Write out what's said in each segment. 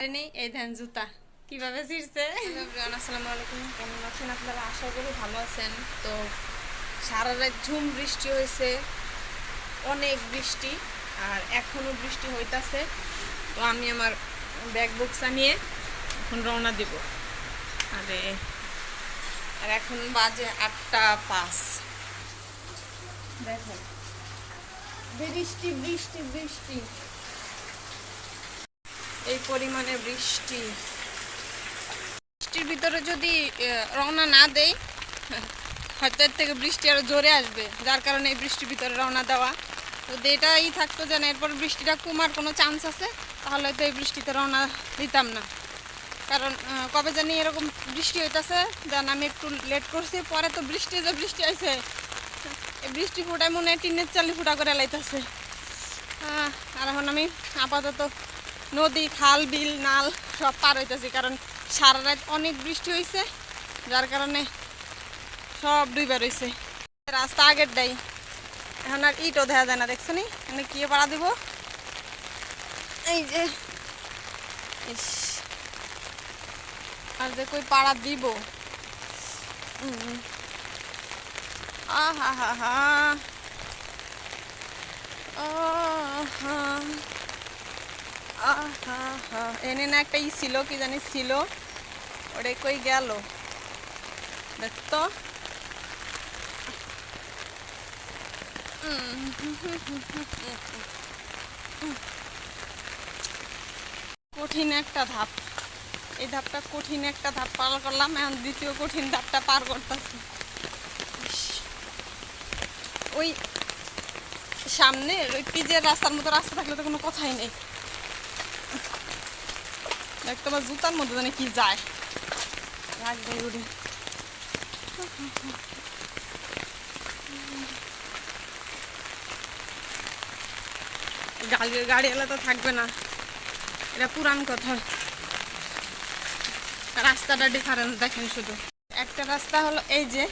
এই ধান জুতা কিভাবে ছিঁড়ছে। হ্যালো এভরিওয়ান, আসসালামু আলাইকুম। কেমন আছেন আপনারা? আশা করি ভালো আছেন। তো সারা রাত ঝুম বৃষ্টি হয়েছে, অনেক বৃষ্টি, আর এখনও বৃষ্টি হইতাছে। তো আমি আমার ব্যাগ বক্সা নিয়ে এখন রওনা দিব। আরে আর এখন বাজে 8:05। দেখেন বৃষ্টি বৃষ্টি বৃষ্টি, এই পরিমাণে বৃষ্টি। বৃষ্টির ভিতরে যদি রওনা না দেই, হয়তো এর থেকে বৃষ্টি আরো জোরে আসবে, যার কারণে এই বৃষ্টির ভিতরে রওনা দেওয়া। তো এটাই থাকতো যেন এরপর বৃষ্টিটা কমার কোনো চান্স আছে, তাহলে তো এই বৃষ্টিতে রওনা দিতাম না। কারণ কবে জানি এরকম বৃষ্টি হইতেছে, যেন আমি একটু লেট করছি, পরে তো বৃষ্টি যে বৃষ্টি আইছে, এই বৃষ্টি ফুটায় মনে হয় টিনের চালি ফুটা করে লাইতেছে। আর এখন আমি আপাতত নদী, খাল, বিল, নাল সব পার হইতেছি, কারণ সারা রাত অনেক বৃষ্টি হয়েছে, যার কারণে সব ডুইবা রয়েছে। রাস্তা আগের দেয়, এখন আর ইটও দেখা যায় না, দেখছো নি মানে কি পাড়া দিব। এই যে ইস, আর যে কই পাড়া দিব। আহা হা হা, এনে না একটা ছিল, কি জানি ছিল, ওটা কই গেল দেখতো। কঠিন একটা ধাপ, এই ধাপটা কঠিন একটা ধাপ পার করলাম, এখন দ্বিতীয় কঠিন ধাপটা পার করতেছি। ওই সামনে ওই পিজের রাস্তার মতো রাস্তা থাকলে তো কোনো কথাই নেই। দেখতো আমার জুতার মধ্যে জানি কি যায়, রাখবে উড়ে। গাড়িওয়ালা তো থাকবে না, এটা পুরান কথা। রাস্তাটা ডিফারেন্স দেখেন শুধু। একটা রাস্তা হলো এই যে,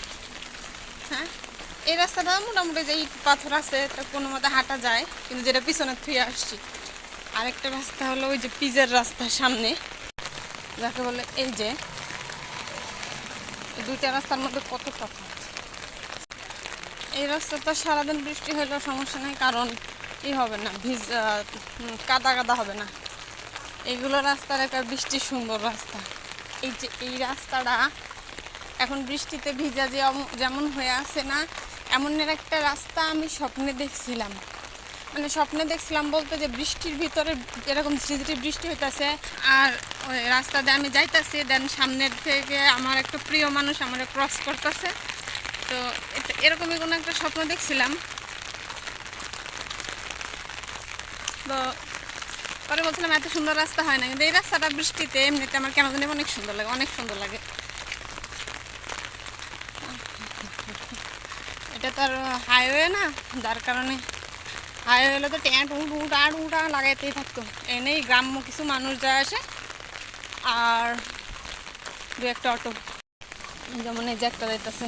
হ্যাঁ এই রাস্তাটা মোটামুটি যে ইট পাথর আছে, তো কোনো মতে হাঁটা যায়, কিন্তু যেটা পিছনে থুয়ে আসছি। আরেকটা রাস্তা হলো ওই যে পিজের রাস্তা সামনে, যাকে বলে এই যে, দুইটা রাস্তার মধ্যে কত তফাৎ। এই রাস্তাটা সারাদিন বৃষ্টি হলেও সমস্যা নেই, কারণ ই হবে না, কাদা কাদা হবে না। এইগুলো রাস্তার একটা বৃষ্টির সুন্দর রাস্তা। এই যে এই রাস্তাটা এখন বৃষ্টিতে ভিজা যে যেমন হয়ে আছে না, এমনের একটা রাস্তা আমি স্বপ্নে দেখছিলাম। মানে স্বপ্নে দেখছিলাম বলতে, যে বৃষ্টির ভিতরে এরকম ঝিরিঝিরি বৃষ্টি হইতেছে, আর ওই রাস্তা দিয়ে আমি যাইতেছি, দেন সামনের থেকে আমার একটা প্রিয় মানুষ আমার ক্রস করতেছে। তো এরকমই কোনো একটা স্বপ্ন দেখছিলাম। তো পরে বলছিলাম এত সুন্দর রাস্তা হয় না, কিন্তু এই রাস্তাটা বৃষ্টিতে এমনিতে আমার কেন জানি অনেক সুন্দর লাগে, অনেক সুন্দর লাগে। এটা তো আর হাইওয়ে না, যার কারণে হাইওয়ে হলে তো ট্যান্ট উঠা লাগাইতেই থাকতো। এনেই গ্রাম্য কিছু মানুষ যায় আসে, আর দু একটা অটো, যেমন এই যে একটা যাইতেছে।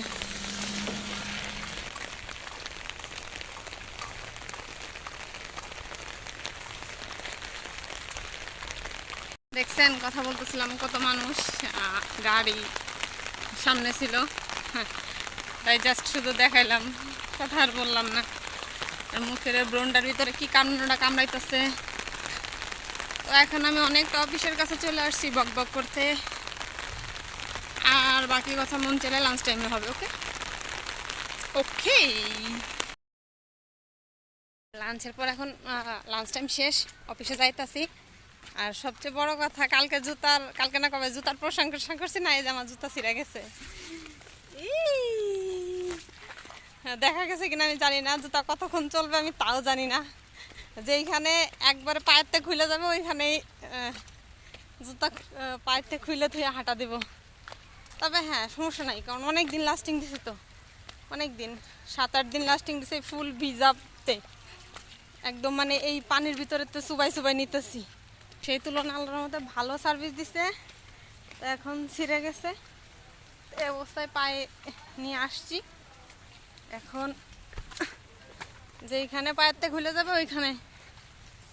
দেখছেন, কথা বলতেছিলাম, কত মানুষ, গাড়ি সামনে ছিল, হ্যাঁ তাই জাস্ট শুধু দেখাইলাম, কথা আর বললাম না। আর মুখের ব্রণটার ভিতরে কি কামড়টা কামড়াইতেছে। তো এখন আমি অনেকটা অফিসের কাছে চলে আসছি বক বক করতে, আর বাকি কথা মন চলে লাঞ্চ টাইমে হবে। ওকে ওকে, লাঞ্চের পর এখন লাঞ্চ টাইম শেষ, অফিসে যাইতাছি। আর সবচেয়ে বড় কথা, কালকে না কবে জুতার প্রশংসা করছি না, এই যে আমার জুতা ছিঁড়ে গেছে। দেখা গেছে কিনা আমি জানি না, জুতা কতক্ষণ চলবে আমি তাও জানি না। যেইখানে একবারে পায়েরতে খুলে যাবে, ওইখানেই জুতা পায়েরতে খুলে ধুয়ে হাঁটা দিব। তবে হ্যাঁ, সমস্যা নাই, কারণ অনেক দিন লাস্টিং দিছে, তো অনেক দিন, 7-8 দিন লাস্টিং দিছে ফুল ভিজাতে, একদম মানে এই পানির ভিতরে তো চুবাই চুবাই নিতেছি। সেই তুলনায় আল্লাহর মধ্যে ভালো সার্ভিস দিছে। তো এখন ছিঁড়ে গেছে, এই অবস্থায় পায়ে নিয়ে আসছি। এখন যেইখানে পায়েরতে খুলে যাবে ওইখানে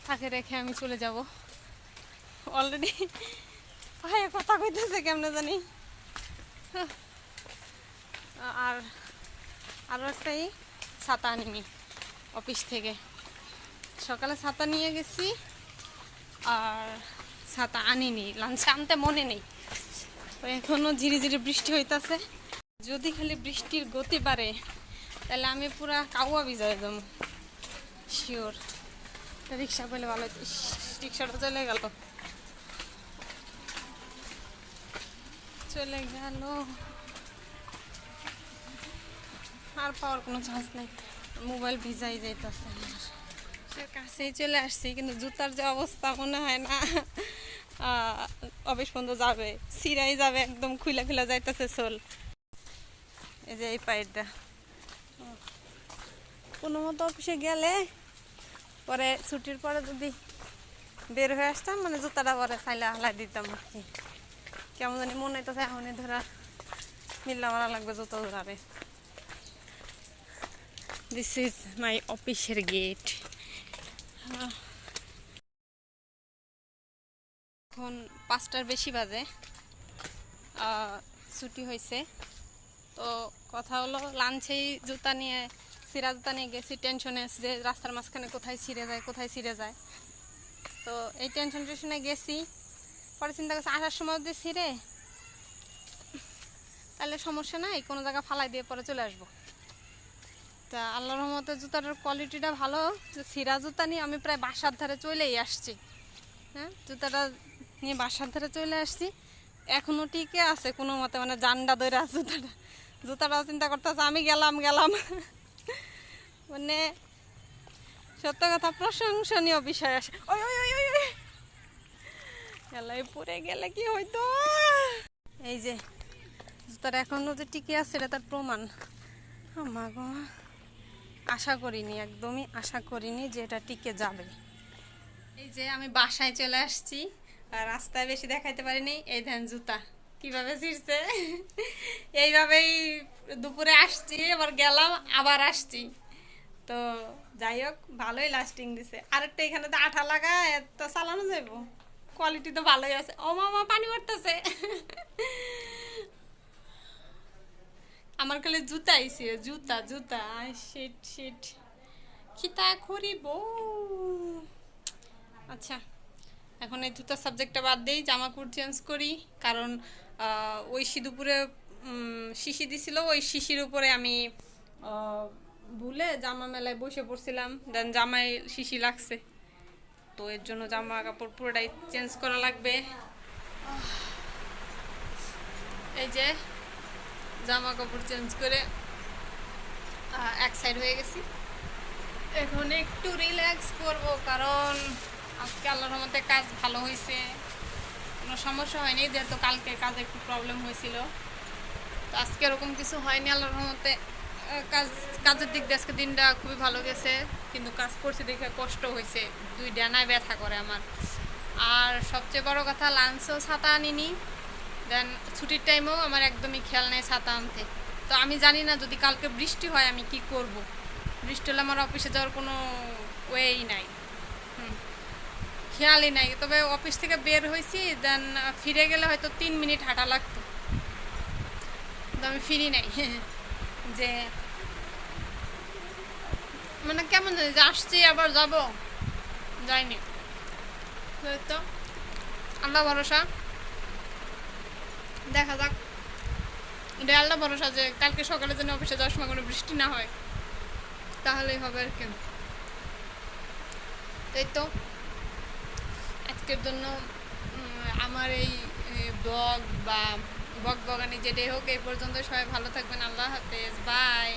তাকে রেখে আমি চলে যাব। অলরেডি ভাইয়া কথা কইতেছে কেমনে জানি। আর আরও একটাই ছাতা আনিনি অফিস থেকে। সকালে ছাতা নিয়ে গেছি আর ছাতা আনিনি, লাঞ্চে আনতে মনে নেই। তো এখনও ঝিরি ঝিরি বৃষ্টি হইতাছে। যদি খালি বৃষ্টির গতি বাড়ে তাহলে আমি পুরা কাউয়া ভিজাই যাবো শিওর। রিক্সা পেলে ভালো হতো। রিক্সাটা চলে গেল আর পাওয়ার কোনো চান্স নেই। মোবাইল ভিজাই যাইতেছে আমার। কাছেই চলে আসছি, কিন্তু জুতার যে অবস্থা মনে হয় না অফিস পর্যন্ত যাবে, সিরাই যাবে একদম খুলে খুলে যাইতেছে সোল। এই যে এই পায়েরটা কোনো মতো অফিসে গেলে পরে ছুটির পরে যদি বের হয়ে আসতাম, মানে জুতাটা পরে চাইলে হালাই দিতাম আর কি। কেমন জানি মনে হইতেছে এখনই ধরা মিল্লা মারা লাগবে জুতো ধরারে। দিস ইজ মাই অফিসের গেট। এখন 5টার বেশি বাজে, ছুটি হয়েছে। তো কথা হলো লাঞ্চেই জুতা নিয়ে ছিঁড়া জুতা নিয়ে গেছি, টেনশনে যে রাস্তার মাঝখানে কোথায় ছিঁড়ে যায়। তো এই টেনশনে গেছি। পরে চিন্তা করছি আসার সময় যদি ছিঁড়ে তাহলে সমস্যা নাই, কোনো জায়গা ফালাই দিয়ে পরে চলে আসবো। তা আল্লাহর রহমতে জুতাটার কোয়ালিটিটা ভালো, যে ছিঁড়া জুতা নিয়ে আমি প্রায় বাসার ধারে চলেই আসছি। হ্যাঁ, জুতাটা নিয়ে বাসার ধারে চলে আসছি, এখনও টিকে আছে কোনো মতে, মানে জান্ডা ধরে আছে জুতাটাও চিন্তা করতেছে আমি গেলাম মানে সত্য কথা প্রশংসনীয় বিষয় আসে। ওই ওই ওই ওই গেলাই পরে গেলে কি হইতো। এই যে জুতাটা এখনও যে টিকে আছে এটা তার প্রমাণ। মা গো, একদমই আশা করিনি যে এটা টিকে যাবে। এই যে আমি বাসায় চলে আসছি, আর রাস্তায় বেশি দেখাইতে পারিনি। এই ধ্যান জুতা কিভাবে ছিঁড়ছে। এইভাবেই দুপুরে আসছি, আবার গেলাম, আবার আসছি। তো যাই হোক, ভালোই লাস্টিং দিছে। আরেকটা এখানে তো আঠা লাগা, তো চালানো যাইব, কোয়ালিটি তো ভালোই আছে। ও মামা পানি পড়তেছে। আমার খালি জুতা আইছে, জুতা শিট খিতা করিব। আচ্ছা, এখন এই জুতার সাবজেক্টটা বাদ দিই, জামা কাপড় চেঞ্জ করি। কারণ ওই দুপুরে শিশি দিছিল, ওই শিশির উপরে আমি ভুলে জামা মেলায় বসে পড়ছিলাম, দেন জামায় শিশি লাগছে। তো এর জন্য জামা কাপড় পুরোটাই চেঞ্জ করা লাগবে। এই যে জামা কাপড় চেঞ্জ করে এক সাইড হয়ে গেছি। এখন একটু রিল্যাক্স করব, কারণ আজকে আল্লাহর রহমতে কাজ ভালো হয়েছে, কোনো সমস্যা হয়নি। যেহেতু কালকে কাজে একটু প্রবলেম হয়েছিল, তো আজকে এরকম কিছু হয়নি আল্লাহর রহমতে। কাজের দিক দিয়ে আজকে দিনটা খুবই ভালো গেছে, কিন্তু কাজ করছি দেখে কষ্ট হয়েছে, 2 ডানায় ব্যথা করে আমার। আর সবচেয়ে বড় কথা, লাঞ্চেও ছাতা আনিনি, দেন ছুটির টাইমেও আমার একদমই খেয়াল নেই ছাতা আনতে। তো আমি জানি না যদি কালকে বৃষ্টি হয় আমি কি করব। বৃষ্টি হলে আমার অফিসে যাওয়ার কোনো ওয়েই নাই, খেয়ালই নাই। তবে অফিস থেকে বের হয়েছি, দেন ফিরে গেলে হয়তো 3 মিনিট হাঁটা লাগতো, কিন্তু আমি ফিরি নাই। যে মানে কেমন জানি যে আসছি আবার যাব, যাইনি। তো আল্লাহ ভরসা, দেখা যাক। এটা আল্লাহ ভরসা যে কালকে সকালে যেন অফিসে যাওয়ার সময় কোনো বৃষ্টি না হয়, তাহলেই হবে আর কি। তাই তো আজকের জন্য আমার এই ব্লগ বা বকবগানি যেটাই হোক এই পর্যন্ত। সবাই ভালো থাকবেন। আল্লাহ হাফেজ, বাই।